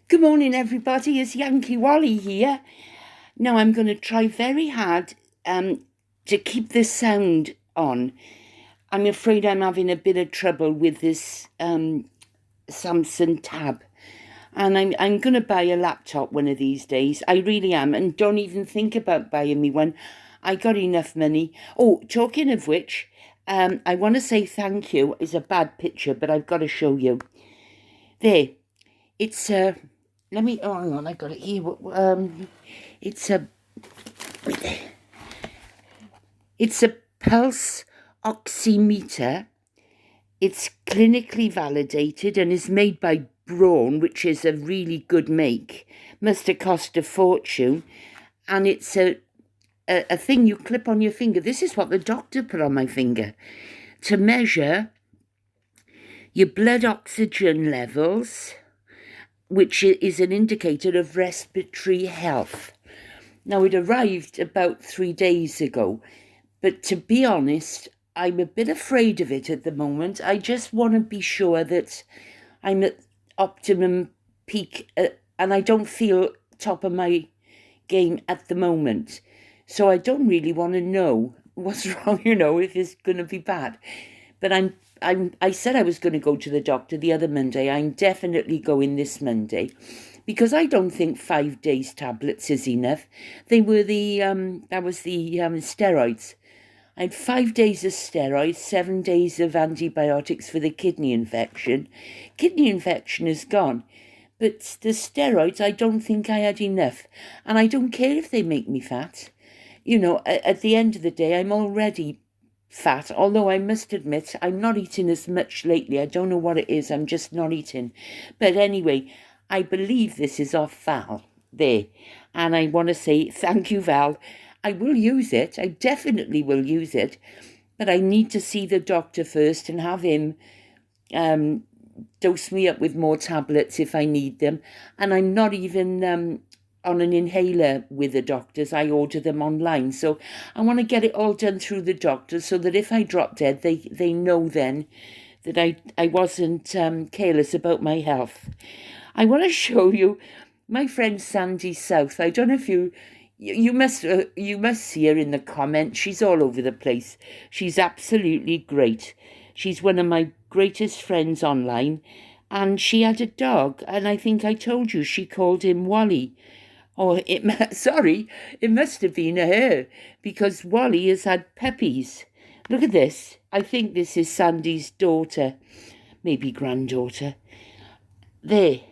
Good morning, everybody. It's Yankee Wally here. Now, I'm going to try very hard to keep the sound on. I'm afraid I'm having a bit of trouble with this Samsung Tab. And I'm going to buy a laptop one of these days. I really am. And don't even think about buying me one. I got enough money. Oh, talking of which, I want to say thank you. It's a bad picture, but I've got to show you. There. It's let me. Oh, hang on, I got it here. It's a. It's a pulse oximeter. It's clinically validated and is made by Braun, which is a really good make. Must have cost a fortune, and it's a thing you clip on your finger. This is what the doctor put on my finger to measure your blood oxygen levels, which is an indicator of respiratory health. Now, it arrived about 3 days ago, but to be honest, I'm a bit afraid of it at the moment. I just want to be sure that I'm at optimum peak, and I don't feel top of my game at the moment. So I don't really want to know what's wrong, if it's going to be bad. But I said I was going to go to the doctor the other Monday. I'm definitely going this Monday, because I don't think 5 days tablets is enough. They were that was the steroids. I had 5 days of steroids, 7 days of antibiotics for the kidney infection. Kidney infection is gone, but the steroids, I don't think I had enough. And I don't care if they make me fat. At the end of the day, I'm already fat, although I must admit I'm not eating as much lately. I don't know what it is, I'm just not eating. But anyway, I believe this is off Val there, and I want to say thank you, Val. I will use it, I definitely will use it, but I need to see the doctor first and have him dose me up with more tablets if I need them. And I'm not even on an inhaler with the doctors. I order them online. So I want to get it all done through the doctors so that if I drop dead, they know then that I wasn't careless about my health. I want to show you my friend Sandy South. I don't know if you must see her in the comments. She's all over the place. She's absolutely great. She's one of my greatest friends online, and she had a dog, and I think I told you she called him Wally. Oh, sorry, it must have been her, because Wally has had puppies. Look at this. I think this is Sandy's daughter, maybe granddaughter. There.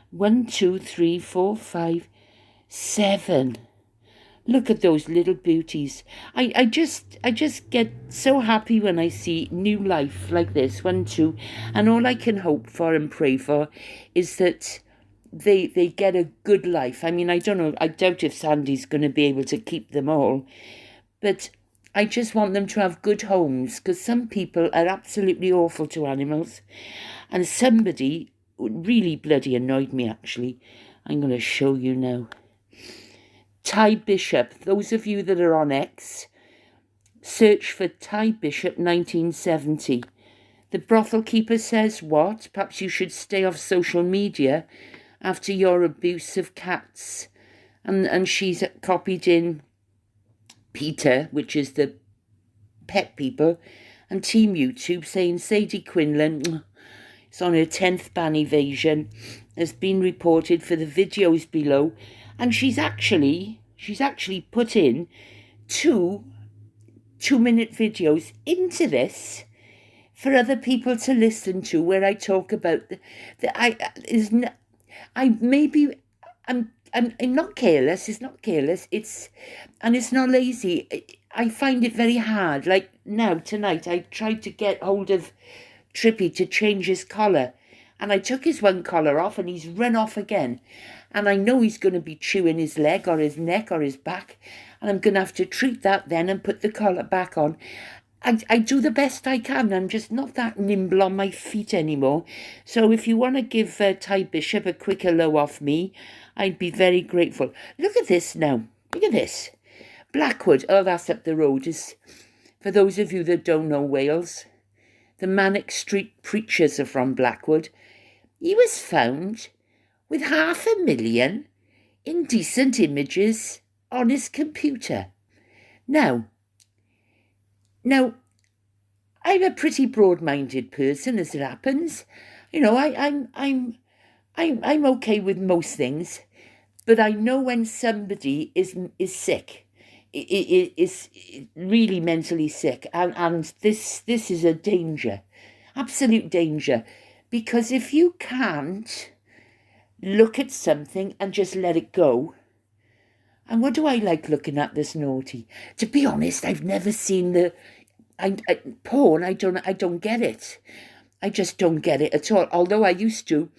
1, 2, 3, 4, 5, 7. Look at those little beauties. I just get so happy when I see new life like this, 1, 2, and all I can hope for and pray for is that they get a good life. I mean, I don't know, I doubt if Sandy's going to be able to keep them all, but I just want them to have good homes, because some people are absolutely awful to animals, and somebody really bloody annoyed me, actually. I'm going to show you now. Ty Bishop, those of you that are on X, search for Ty Bishop 1970. The brothel keeper says, what? Perhaps you should stay off social media after your abuse of cats. And she's copied in Peter, which is the pet people, and Team YouTube saying Sadie Quinlan is on her 10th ban evasion, has been reported for the videos below, and she's actually put in 2-minute videos into this for other people to listen to, where I talk about I'm not careless. It's not careless. It's not lazy. I find it very hard. Like now, tonight, I tried to get hold of Trippy to change his collar, and I took his one collar off, and he's run off again. And I know he's going to be chewing his leg or his neck or his back, and I'm going to have to treat that then and put the collar back on. I do the best I can. I'm just not that nimble on my feet anymore. So if you want to give Ty Bishop a quick hello off me, I'd be very grateful. Look at this now. Look at this. Blackwood. Oh, that's up the road. Is for those of you that don't know Wales, the Manic Street Preachers are from Blackwood. He was found with 500,000 indecent images on his computer. Now, I'm a pretty broad-minded person, as it happens. You know, I'm okay with most things, but I know when somebody is sick, is really mentally sick, and this is a danger, absolute danger, because if you can't look at something and just let it go. And what do I like looking at this naughty? To be honest, I've never seen porn. I don't get it. I just don't get it at all. Although I used to.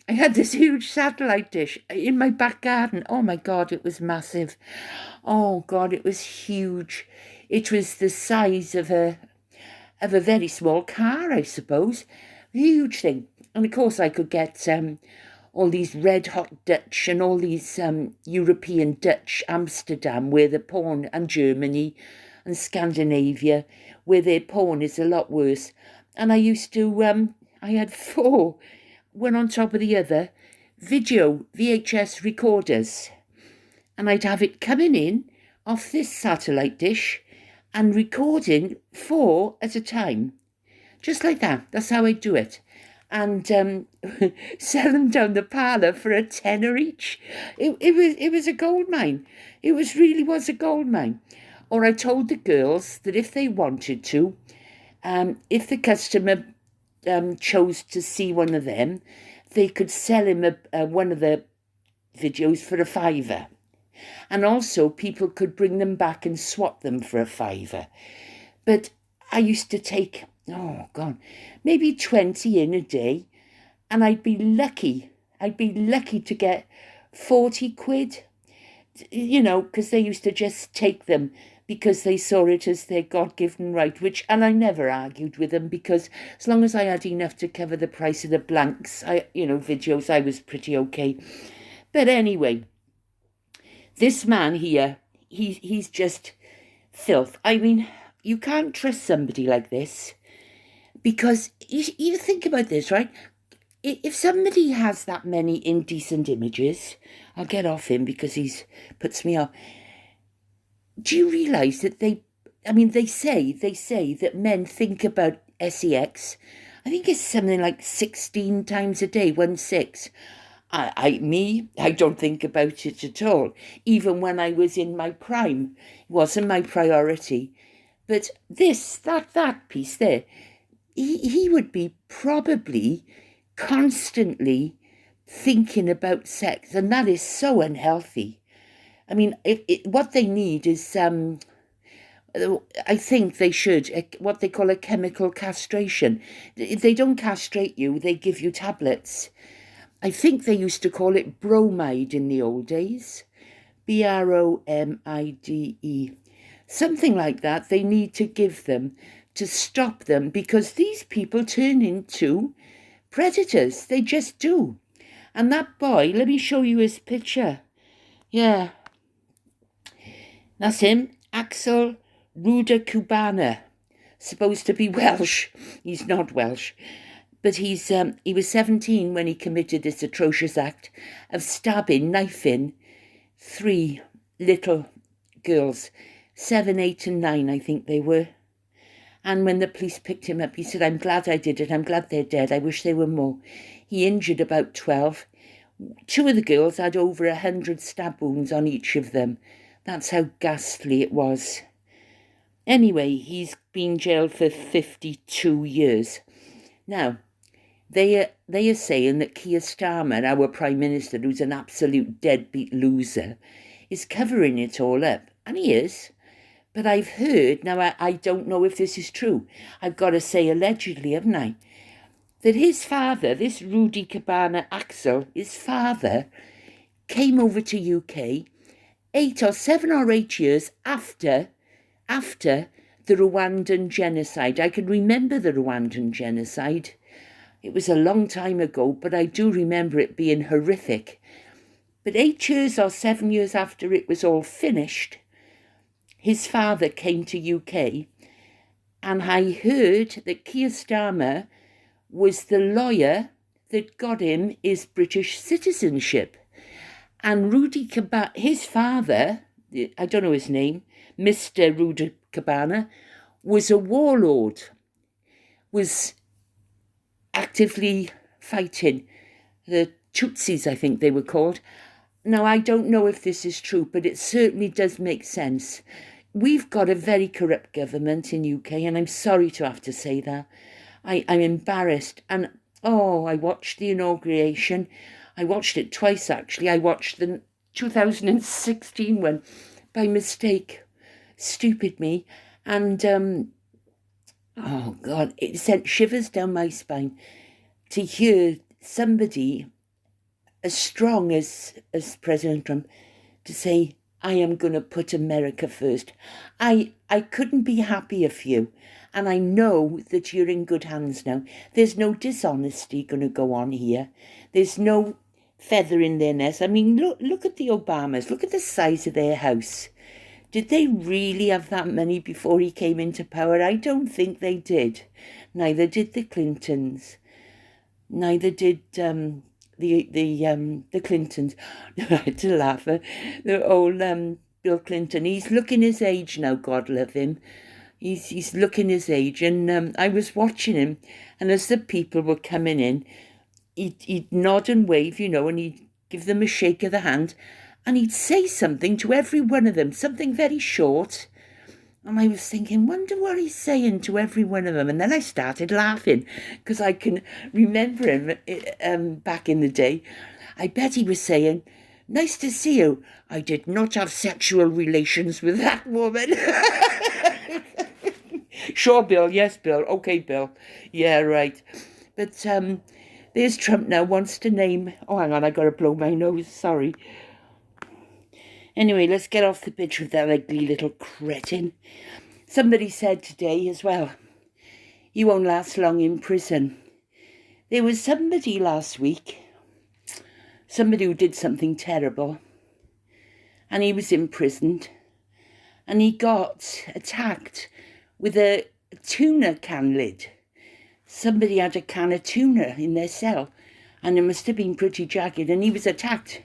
I had this huge satellite dish in my back garden. Oh my God, it was massive. Oh God, it was huge. It was the size of a very small car, I suppose. Huge thing. And of course I could get all these red hot Dutch and all these European Dutch, Amsterdam, where the porn, and Germany and Scandinavia, where their porn is a lot worse. And I used to, I had 4, one on top of the other, video VHS recorders. And I'd have it coming in off this satellite dish and recording 4 at a time. Just like that. That's how I do it. And sell them down the parlour for a tenner each. It was a gold mine. It really was a gold mine. Or I told the girls that if they wanted to, if the customer chose to see one of them, they could sell him one of the videos for a £5. And also people could bring them back and swap them for a £5. But I used to take, oh God, maybe 20 in a day, and I'd be lucky to get 40 quid, you know, because they used to just take them because they saw it as their God-given right, and I never argued with them, because as long as I had enough to cover the price of the blanks, videos, I was pretty okay. But anyway, this man here, he's just filth. I mean, you can't trust somebody like this, because you think about this, right? If somebody has that many indecent images, I'll get off him because he puts me off. Do you realise that they say that men think about sex, I think it's something like 16 times a day, 16. I don't think about it at all. Even when I was in my prime, it wasn't my priority. But that piece there, he would be probably constantly thinking about sex, and that is so unhealthy. I mean, what they need is, I think they should, what they call a chemical castration. They don't castrate you, they give you tablets. I think they used to call it bromide in the old days. Bromide. Something like that they need to give them to stop them, because these people turn into predators. They just do. And that boy, let me show you his picture. Yeah. That's him, Axel Ruda-Cubana, supposed to be Welsh. He's not Welsh. But he was 17 when he committed this atrocious act of stabbing, knifing 3 little girls, 7, 8 and 9, I think they were. And when the police picked him up, he said, "I'm glad I did it. I'm glad they're dead. I wish there were more." He injured about 12. 2 of the girls had over 100 stab wounds on each of them. That's how ghastly it was. Anyway, he's been jailed for 52 years. Now, they are saying that Keir Starmer, our Prime Minister, who's an absolute deadbeat loser, is covering it all up. And he is. But I've heard, now I don't know if this is true, I've got to say allegedly, haven't I, that his father, this Rudy Cabana Axel, his father, came over to UK 7 or 8 years after the Rwandan genocide. I can remember the Rwandan genocide. It was a long time ago, but I do remember it being horrific. But 8 years or 7 years after it was all finished, his father came to UK, and I heard that Keir Starmer was the lawyer that got him his British citizenship. And Rudy Cabana, his father, I don't know his name, Mr. Rudy Cabana, was a warlord, was actively fighting the Tutsis, I think they were called. Now, I don't know if this is true, but it certainly does make sense. We've got a very corrupt government in UK, and I'm sorry to have to say that. I'm embarrassed. And, I watched the inauguration. I watched it twice, actually. I watched the 2016 one by mistake. Stupid me. And, oh, God, it sent shivers down my spine to hear somebody as strong as President Trump to say, I am going to put America first. I couldn't be happier for you. And I know that you're in good hands now. There's no dishonesty going to go on here. There's no feather in their nest. I mean, look at the Obamas. Look at the size of their house. Did they really have that money before he came into power? I don't think they did. Neither did the Clintons. Neither did the Clintons. I had to laugh at the old Bill Clinton. He's looking his age now, God love him. He's looking his age. And I was watching him, and as the people were coming in, he'd nod and wave, and he'd give them a shake of the hand, and he'd say something to every one of them, something very short. And I was thinking, wonder what he's saying to every one of them. And then I started laughing because I can remember him back in the day. I bet he was saying, nice to see you. I did not have sexual relations with that woman. Sure, Bill. Yes, Bill. Okay, Bill. Yeah, right. But there's Trump now, wants to name... Oh, hang on, I got to blow my nose. Sorry. Anyway, let's get off the pitch with that ugly little cretin. Somebody said today as well, you won't last long in prison. There was somebody last week, somebody who did something terrible, and he was imprisoned, and he got attacked with a tuna can lid. Somebody had a can of tuna in their cell, and it must have been pretty jagged, and he was attacked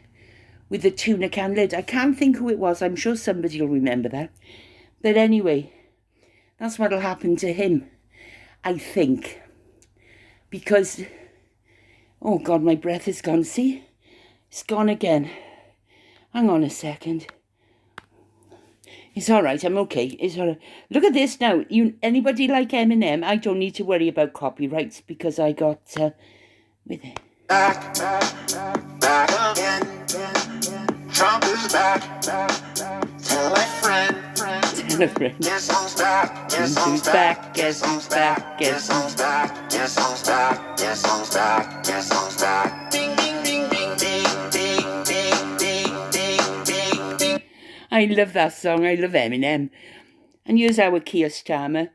with the tuna can lid. I can't think who it was. I'm sure somebody will remember that. But anyway, that's what'll happen to him, I think. Because, oh God, my breath is gone. See? It's gone again. Hang on a second. It's all right. I'm okay. It's all right. Look at this now. Anybody like Eminem? I don't need to worry about copyrights because I got with it. Back again. Trump is back. Tell a friend. Tell a friend. Guess who's back? Guess who's back? Guess who's back? Guess who's back? Guess who's back? Guess who's back? Guess who's back? Ding ding ding ding ding ding ding ding ding ding ding. I love that song. I love Eminem. And here's our Keir Starmer.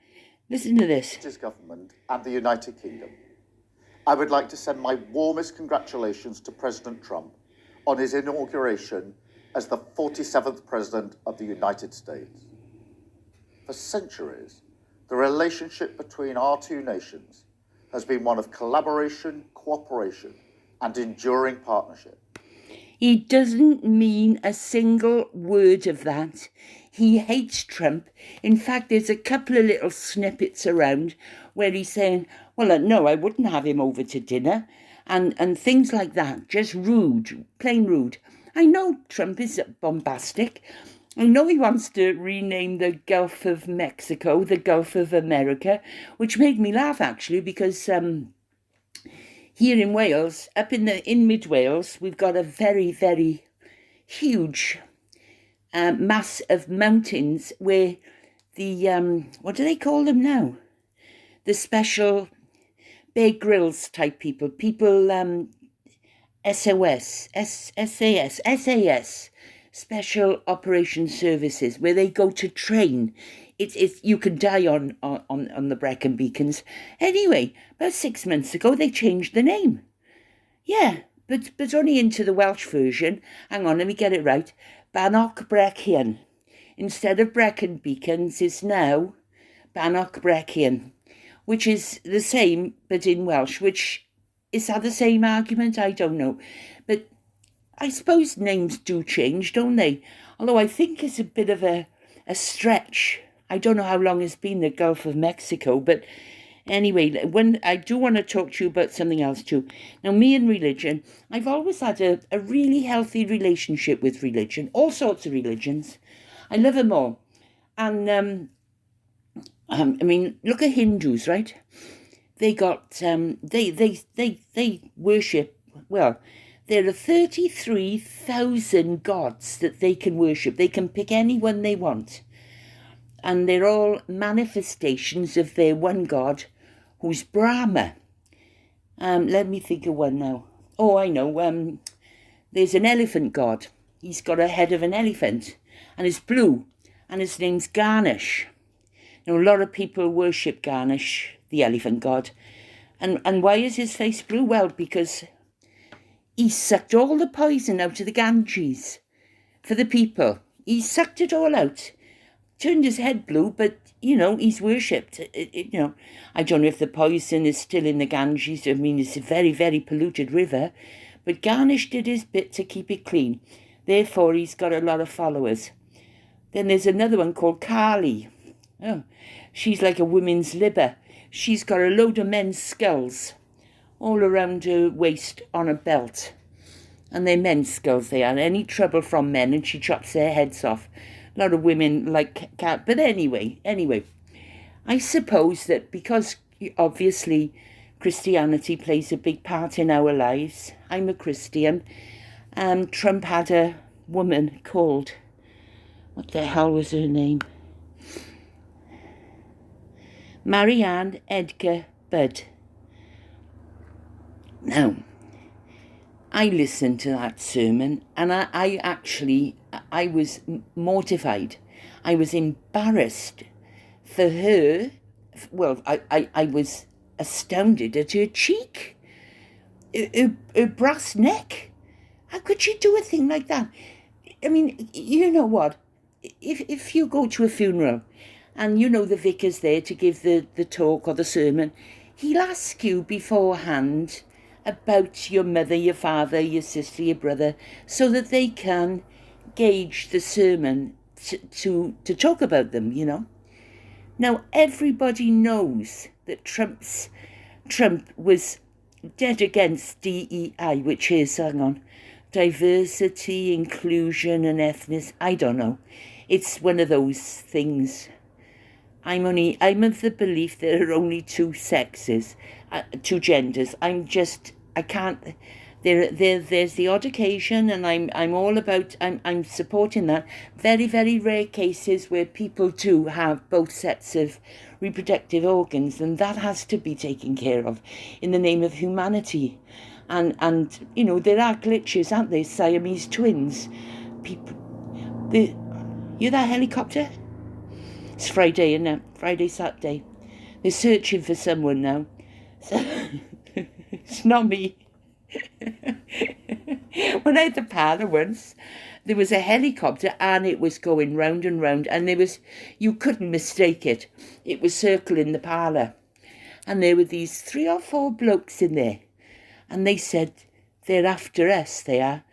Listen to this. British government and the United Kingdom. I would like to send my warmest congratulations to President Trump on his inauguration as the 47th President of the United States. For centuries, the relationship between our two nations has been one of collaboration, cooperation, and enduring partnership. He doesn't mean a single word of that. He hates Trump. In fact, there's a couple of little snippets around where he's saying, well, no, I wouldn't have him over to dinner, and things like that. Just rude, plain rude. I know Trump is bombastic. I know he wants to rename the Gulf of Mexico the Gulf of America, which made me laugh, actually, because here in Wales, up in mid Wales, we've got a very, very huge mass of mountains where the, what do they call them now? The special Bear Grylls type people, SAS, Special Operations Services, where they go to train. It's you can die on the Brecon Beacons. Anyway, about 6 months ago, they changed the name. Yeah, but only into the Welsh version. Hang on, let me get it right. Bannock Brecon. Instead of Brecon Beacons, it's now Bannock Brecon, which is the same, but in Welsh, which is that the same argument? I don't know. But I suppose names do change, don't they? Although I think it's a bit of a stretch. I don't know how long it's been the Gulf of Mexico, but anyway, when I do want to talk to you about something else too. Now, me and religion, I've always had a really healthy relationship with religion, all sorts of religions. I love them all. And I mean, look at Hindus, right? They got they worship, well, there are 33,000 gods that they can worship. They can pick any one they want. And they're all manifestations of their one god, who's Brahma. Let me think of one now. Oh, I know. There's an elephant god. He's got a head of an elephant, and it's blue, and his name's Ganesh. Now, a lot of people worship Ganesh, the elephant god. And why is his face blue? Well, because he sucked all the poison out of the Ganges for the people. He sucked it all out. Turned his head blue, but, he's worshipped. I don't know if the poison is still in the Ganges. I mean, it's a very, very polluted river. But Ganesh did his bit to keep it clean. Therefore, he's got a lot of followers. Then there's another one called Kali. Oh, she's like a woman's liver. She's got a load of men's skulls all around her waist on a belt. And they're men's skulls, they are. Any trouble from men, and she chops their heads off. A lot of women like cat. But anyway, I suppose that because obviously Christianity plays a big part in our lives. I'm a Christian. Trump had a woman called, what the hell was her name? Marianne Edgar Budd. Now, I listened to that sermon, and I was mortified. I was embarrassed for her. Well, I was astounded at her cheek, her brass neck. How could she do a thing like that? I mean, you know what? If you go to a funeral and the vicar's there to give the talk or the sermon, he'll ask you beforehand about your mother, your father, your sister, your brother, so that they can gauge the sermon to talk about them, Now, everybody knows that Trump was dead against DEI, which is, diversity, inclusion and ethnicity. I don't know. It's one of those things. I'm of the belief there are only two sexes, two genders. I can't. There's the odd occasion, and I'm all about. I'm supporting that. Very, very rare cases where people do have both sets of reproductive organs, and that has to be taken care of in the name of humanity. And there are glitches, aren't there? Siamese twins. You that helicopter? It's Friday, isn't it? Friday, Saturday. They're searching for someone now. So, it's not me. When I had the parlour once, there was a helicopter and it was going round and round, and you couldn't mistake it. It was circling the parlour. And there were these 3 or 4 blokes in there. And they said, they're after us, they are.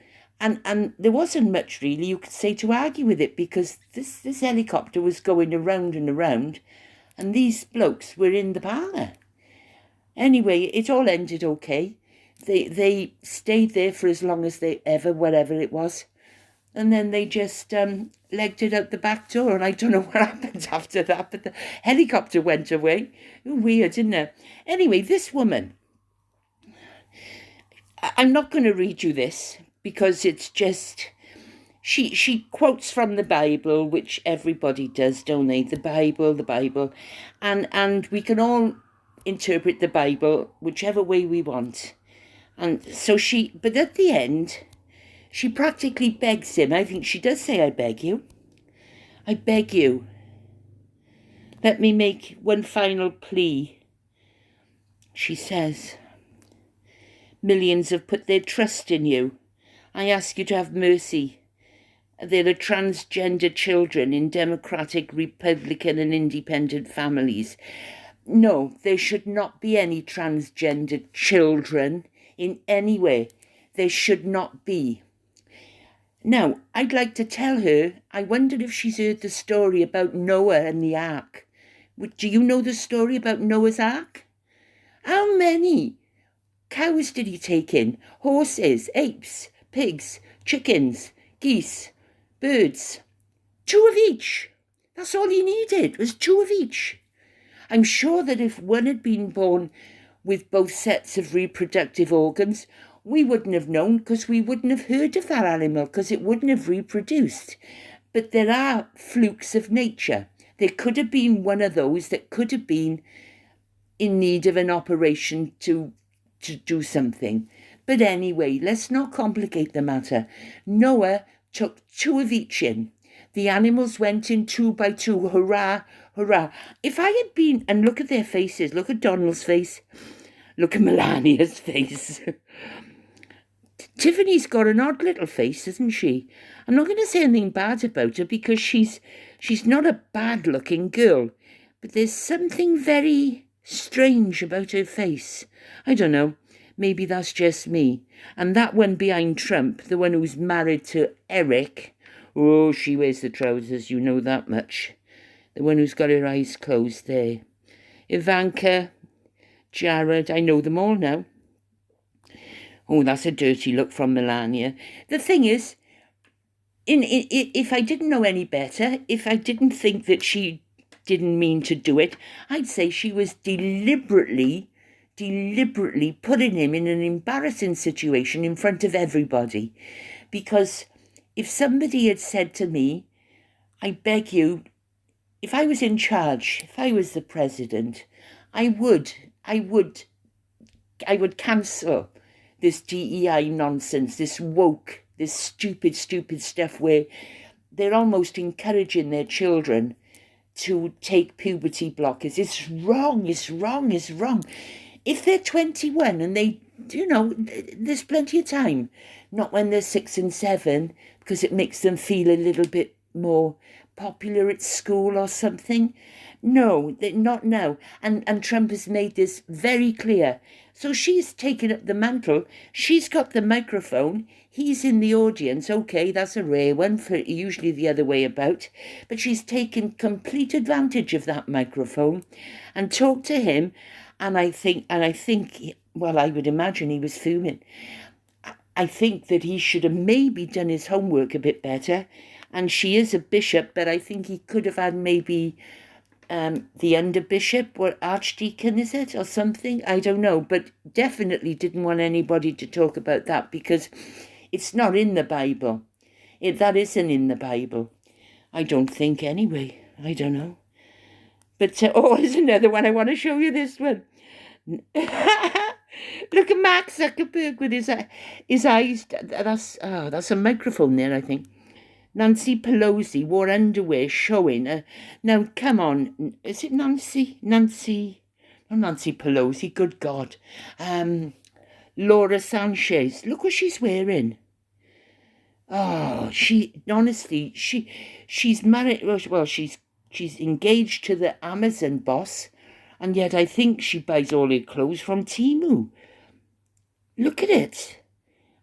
And there wasn't much really you could say to argue with it, because this helicopter was going around and around, and these blokes were in the parlour. Anyway, it all ended okay. They stayed there for as long as whatever it was. And then they just legged it out the back door, and I don't know what happened after that, but the helicopter went away. Weird, isn't it? Anyway, this woman, I'm not going to read you this, because it's just, she quotes from the Bible, which everybody does, don't they? The Bible. And we can all interpret the Bible whichever way we want. And so but at the end, she practically begs him. I think she does say, I beg you. I beg you. Let me make one final plea. She says, millions have put their trust in you. I ask you to have mercy. There are transgender children in democratic, Republican and independent families. No, there should not be any transgender children in any way. There should not be. Now, I'd like to tell her, I wondered if she's heard the story about Noah and the ark. Do you know the story about Noah's ark? How many cows did he take in? Horses, apes, pigs, chickens, geese, birds. 2 of each. That's all he needed, was 2 of each. I'm sure that if one had been born with both sets of reproductive organs, we wouldn't have known, because we wouldn't have heard of that animal, because it wouldn't have reproduced. But there are flukes of nature. There could have been one of those that could have been in need of an operation to do something. But anyway, let's not complicate the matter. Noah took 2 of each in. The animals went in 2 by 2. Hurrah, hurrah. If I had been, and look at their faces, look at Donald's face, look at Melania's face. Tiffany's got an odd little face, isn't she? I'm not going to say anything bad about her, because she's not a bad-looking girl, but there's something very strange about her face. I don't know. Maybe that's just me. And that one behind Trump, the one who's married to Eric, oh, she wears the trousers, you know that much. The one who's got her eyes closed there. Ivanka, Jared, I know them all now. Oh, that's a dirty look from Melania. The thing is, if I didn't know any better, if I didn't think that she didn't mean to do it, I'd say she was deliberately putting him in an embarrassing situation in front of everybody. Because if somebody had said to me, I beg you, if I was in charge, if I was the president, I would cancel this DEI nonsense, this woke, this stupid stuff where they're almost encouraging their children to take puberty blockers. It's wrong. If they're 21 and they, there's plenty of time, not when they're 6 and 7, because it makes them feel a little bit more popular at school or something. No, not now. And Trump has made this very clear. So she's taken up the mantle. She's got the microphone. He's in the audience. Okay, that's a rare one, for usually the other way about. But she's taken complete advantage of that microphone and talked to him. And I think, well, I would imagine he was fuming. I think that he should have maybe done his homework a bit better. And she is a bishop, but I think he could have had maybe the underbishop or archdeacon, is it, or something? I don't know, but definitely didn't want anybody to talk about that, because it's not in the Bible. That isn't in the Bible. I don't think, anyway. I don't know. But, here's another one. I want to show you this one. Look at Mark Zuckerberg with his eyes. That's a microphone there, I think. Nancy Pelosi wore underwear showing. Now, come on. Is it Nancy? Not Nancy Pelosi, good God. Laura Sanchez. Look what she's wearing. Oh, she's married. Well, she's engaged to the Amazon boss, and yet I think she buys all her clothes from Temu. Look at it.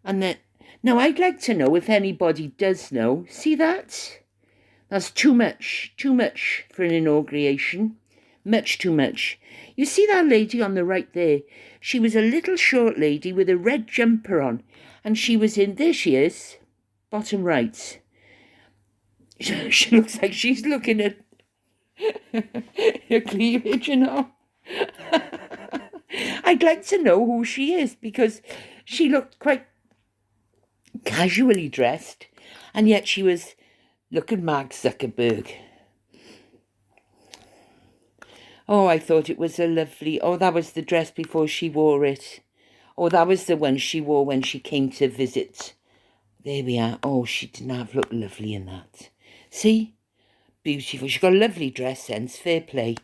And now, I'd like to know if anybody does know. See that? That's too much for an inauguration. Much too much. You see that lady on the right there? She was a little short lady with a red jumper on, and she was in, there she is, bottom right. She looks like she's looking at her cleavage, I'd like to know who she is, because she looked quite casually dressed, and yet she was. Look at Mark Zuckerberg. Oh, I thought it was a lovely. Oh, that was the dress before she wore it. Oh, that was the one she wore when she came to visit. There we are. Oh, she didn't have look lovely in that. See? Beautiful. She got a lovely dress sense. Fair play.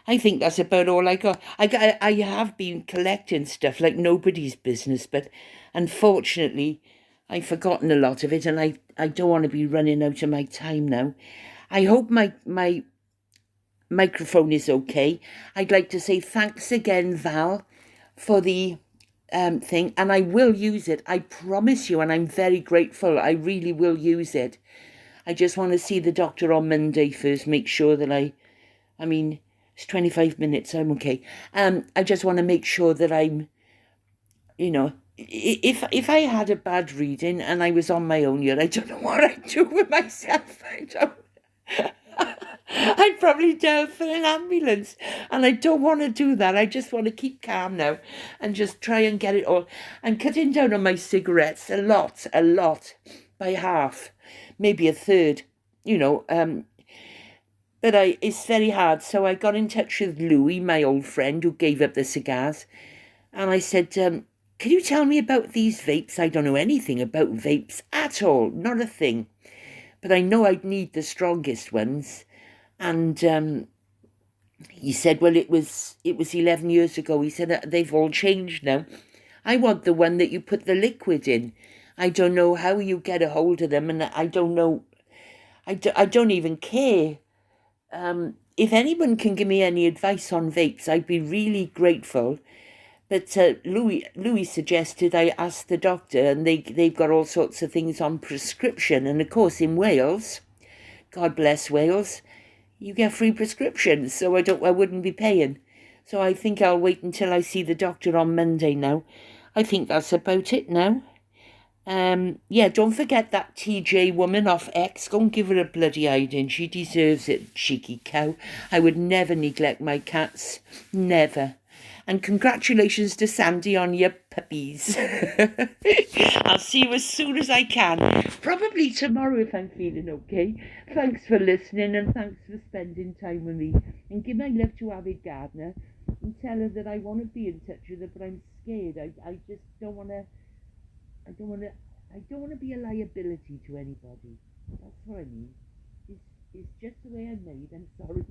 I think that's about all I got. I have been collecting stuff like nobody's business, but unfortunately, I've forgotten a lot of it, and I don't want to be running out of my time now. I hope my microphone is okay. I'd like to say thanks again, Val, for the thing, and I will use it. I promise you, and I'm very grateful. I really will use it. I just want to see the doctor on Monday first, make sure that I mean, it's 25 minutes, I'm okay. I just want to make sure that I'm, you know, if I had a bad reading and I was on my own here, I don't know what I'd do with myself. I don't. I'd probably dial for an ambulance, and I don't want to do that. I just want to keep calm now and just try and get it all. I'm cutting down on my cigarettes a lot, by half, maybe a third, but it's very hard. So I got in touch with Louis, my old friend who gave up the cigars, and I said, can you tell me about these vapes? I don't know anything about vapes at all, not a thing. But I know I'd need the strongest ones. And he said, well, it was 11 years ago. He said, they've all changed now. I want the one that you put the liquid in. I don't know how you get a hold of them, and I don't know. I don't even care. If anyone can give me any advice on vapes, I'd be really grateful. But Louis suggested I ask the doctor, and they've got all sorts of things on prescription. And of course, in Wales, God bless Wales, you get free prescriptions, so I wouldn't be paying. So I think I'll wait until I see the doctor on Monday now. I think that's about it now. Yeah, don't forget that TJ woman off X. Go and give her a bloody hiding. She deserves it, cheeky cow. I would never neglect my cats. Never. And congratulations to Sandy on your puppies. I'll see you as soon as I can. Probably tomorrow if I'm feeling okay. Thanks for listening, and thanks for spending time with me. And give my love to Avid Gardner and tell her that I want to be in touch with her, but I'm scared. I just don't want to. I don't want to be a liability to anybody. That's what I mean. It's just the way I'm made. I'm sorry.